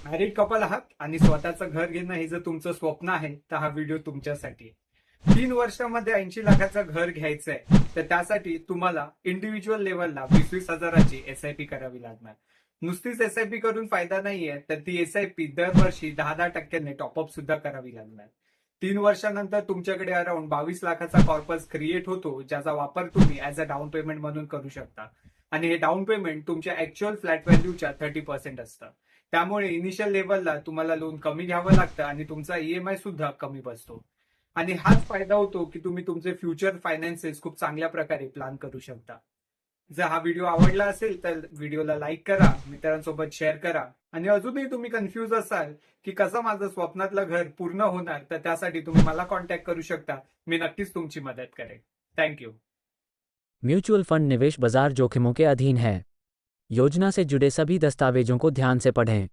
Married couple आहात आणि स्वतःचं घर घेणं हे जर तुमचं स्वप्न आहे तर हा व्हिडिओ तुमच्यासाठी आहे. 3 वर्षामध्ये 80 लाखाचं घर घ्यायचंय तर त्यासाठी तुम्हाला इंडिव्हिज्युअल लेवलला 20,000 एसआयपी करावी लागणार. नुसतीच एसआयपी करून फायदा नाहीये, तर ती एसआयपी दरवर्षी 10-10% टॉपअप सुद्धा करावी लागणार. 3 वर्षानंतर तुमच्याकडे अराउंड 22 लाखाचा कॉर्पस क्रिएट होतो, ज्याचा वापर तुम्ही ऍज अ डाऊन पेमेंट म्हणून करू शकता. आणि हे डाऊन पेमेंट तुमच्या ऍक्च्युअल फ्लॅट व्हॅल्यूच्या 30% असतं. त्यामुळे इनिशियल लेवलला तुम्हाला लोन कमी घ्यावं लागतं आणि तुमचा ईएमआय सुद्धा कमी बसतो. आणि हाच फायदा होतो की तुम्ही तुमचे फ्युचर फायनान्सेस खूप चांगल्या प्रकारे प्लॅन करू शकता. जर हा व्हिडिओ आवडला असेल तर व्हिडिओला लाईक करा, मित्रांसोबत शेअर करा. आणि अजूनही तुम्ही कन्फ्यूज असाल की कसं माझं स्वप्नातलं घर पूर्ण होणार, तर त्यासाठी तुम्ही मला कॉन्टॅक्ट करू शकता. मी नक्कीच तुमची मदत करेन. थँक्यू. म्यूचुअल फंड निवेश बाजार जोखिमों के अधीन है। योजना से जुड़े सभी दस्तावेजों को ध्यान से पढ़ें।